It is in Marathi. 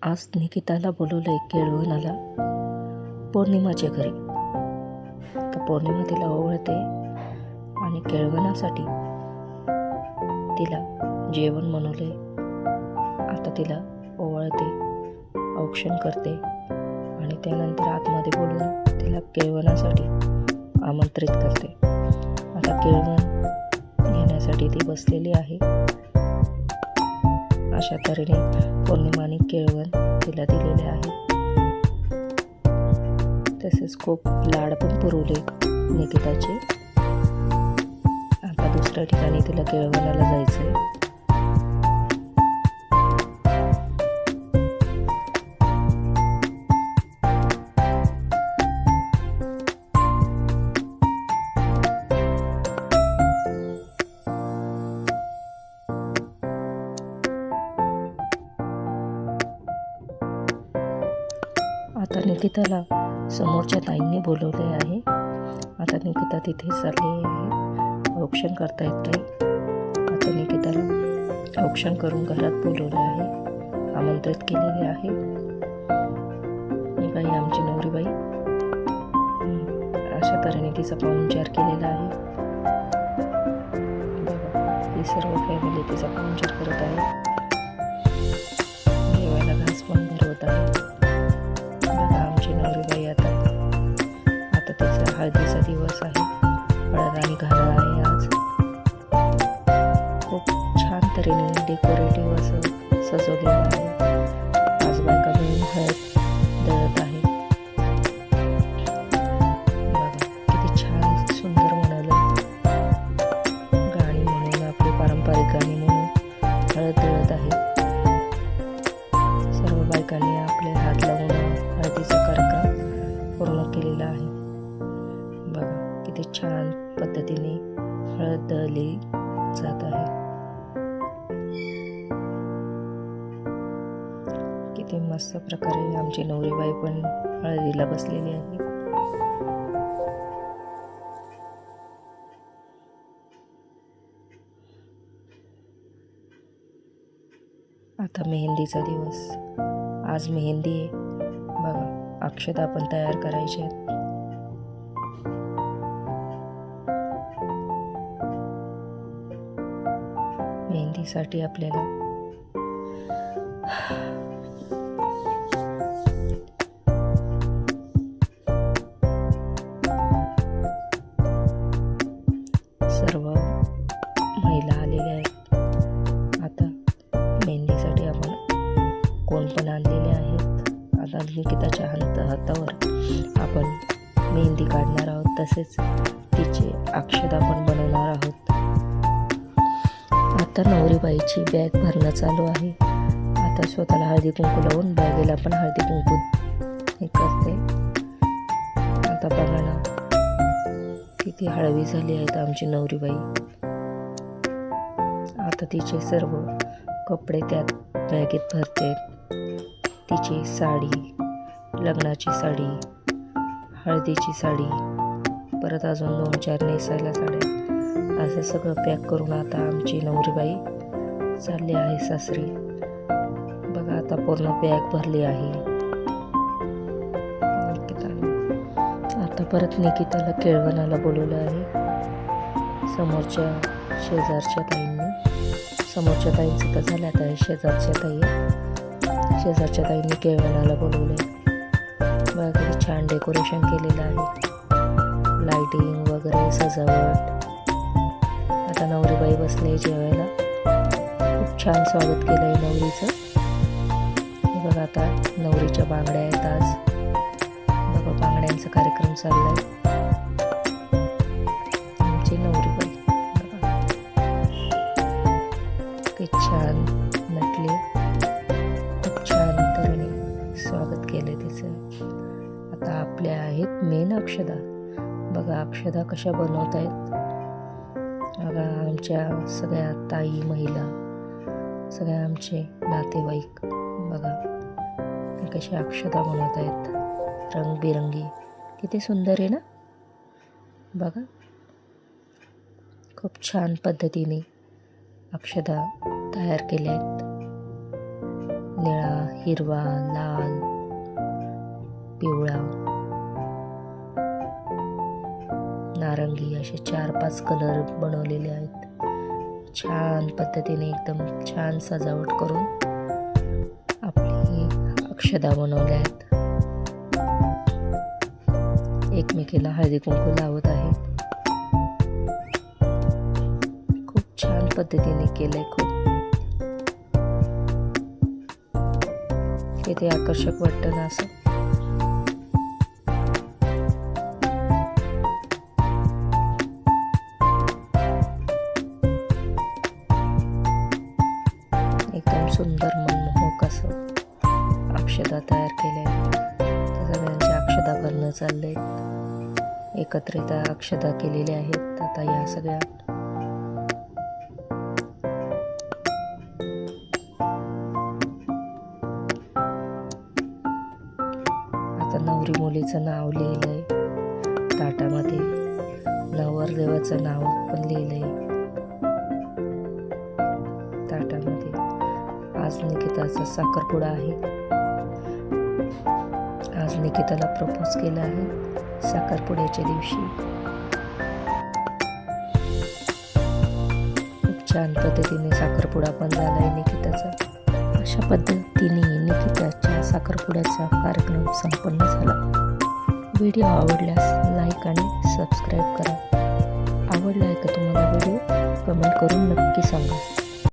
आज निकिताला बोलवलंय केळवणाला पौर्णिमाच्या घरी. तर पौर्णिमा तिला ओवाळते आणि केळवणासाठी तिला जेवण बनवले. आता तिला ओवाळते, औक्षण करते आणि त्यानंतर आतमध्ये बोलून तिला केळवणासाठी आमंत्रित करते. आता केळवण घेण्यासाठी ती बसलेली आहे. अशा तऱ्हेने पौर्णिमाने केळवण तिला दिलेले आहे. तसेच खूप लाड पण पुरवले निकिताचे. आता दुसऱ्या ठिकाणी तिला केळवणाला जायचंय. आता निकिताला समोरच्या ताईंनी बोलवले आहे. आता निकिता तिथे चालली आहे. औक्षण करता येते. आता निकिताला औक्षण करून घरात बोलवले आहे, आमंत्रित केलेले आहे. ही बाई आमची नवरीबाई. अशा तऱ्हेने तिचा पाहुणचार केलेला आहे. ही सर्व फॅमिली तिचा पाहुणचार करत आहे. जेवायला घास पण भरवत आहे. आमची नवरीबाई आता तिचा हळदीचा दिवस आहे. हळद आणि घाला आहे आज. खूप छान तऱ्हेने डेकोरेटिव्ह असं सजवलेलं आहे. आज बायका मिळून हळद दळत आहे. किती छान सुंदर म्हणालं. गाणी म्हणून, आपली पारंपरिक गाणी म्हणून हळद दळत आहे. सर्व बायकांनी आपले हात लावून हळदीचा कार्यक्रम पूर्ण केलेला आहे. बघा किती छान पद्धतीने हळद दळली जात आहे. किती मस्त प्रकारे आमची नवरीबाई पण हळदीला बसलेली आहे. आता मेहंदीचा दिवस. आज मेहंदी आहे. बघा अक्षता पण तयार करायच्या आहेत. मेहंदीसाठी आपल्याला सर्व महिला आलेल्या आहेत. आता मेहंदीसाठी आपण कोण पण आणलेले आहेत. आता निकिताच्या हातावर आपण मेहंदी काढणार आहोत. तसेच तिचे अक्षता पण बनवणार आहोत. आता नवरीबाईची बॅग भरणं चालू आहे. आता स्वतःला हळदी कुंकू लावून बॅगेला पण हळदी कुंकू हे करते. आता बघा ना किती हळवी झाली आहेत आमची नवरीबाई. आता तिचे सर्व कपडे त्यात बॅगेत भरते. तिची साडी, लग्नाची साडी, हळदीची साडी, परत अजून 2-4 नेसायला साड्या, असं सगळं पॅक करून आता आमची नवरीबाई चालली आहे सासरी. बघा आता पूर्ण बॅग भरली आहे. आता परत निकिताला केळवणाला बोलवलं आहे. समोरच्या शेजारच्या ताईंनी, समोरच्या ताईंचं तर झालं आहे, शेजारच्या ताईंनी केळवणाला बोलवलं आहे. बघा किती छान डेकोरेशन केलेलं आहे. लाइटिंग वगैरे सजावट. आता नवरीबाई बसले जेवायला. खूप छान स्वागत केलं आहे नवरीचं. हे बघा आता नवरीच्या बांगड्या आहेत आज. बघा बांगड्यांचा कार्यक्रम चाललाय. आमची नवरीबाई बघा किती छान नटली. खूप छान तऱ्हेने स्वागत केलं तिचं. आता आपल्या आहेत मेन अक्षदा. बघा अक्षदा कशा बनवत आहेत. बघा आमच्या सगळ्या ताई, महिला, सगळ्या आमचे नातेवाईक बघा कशी अक्षदा बनवत आहेत. रंगबिरंगी किती सुंदर आहे ना. बघा खूप छान पद्धतीने अक्षदा तयार केल्या आहेत. निळा, हिरवा, लाल, पिवळा, नारंगी असे 4-5 कलर बनवलेले आहेत. छान पद्धतीने एकदम छान सजावट करून आपली अक्षदा बनवल्या आहेत. एकमेकीला हळदी कुंकू लावत आहेत. खूप छान पद्धतीने केलंय. खूप किती आकर्षक वाटतं ना असं. एकदम सुंदर मनमोहक असं अक्षदा तयार केल्या. सगळ्यांच्या अक्षदा करणं चाललंय. एकत्रित अक्षदा केलेल्या आहेत. आता या सगळ्या आता नवरी मुलीचं नाव लिहिलंय ताटामध्ये. नवरदेवाचं नाव पण लिहिलंय ताटामध्ये. आज निकिताचा साखरपुडा आहे. आज निकिताला प्रपोज केला आहे साखरपुड्याच्या दिवशी. खूप छान पद्धतीने साखरपुडा पण झालाय निकिताचा. अशा पद्धतीने निकिताच्या साखरपुड्याचा कार्यक्रम संपन्न झाला. व्हिडिओ आवडल्यास लाईक आणि सबस्क्राईब करा. आवडला आहे का तुम्हाला व्हिडिओ? कमेंट करून नक्की सांगा.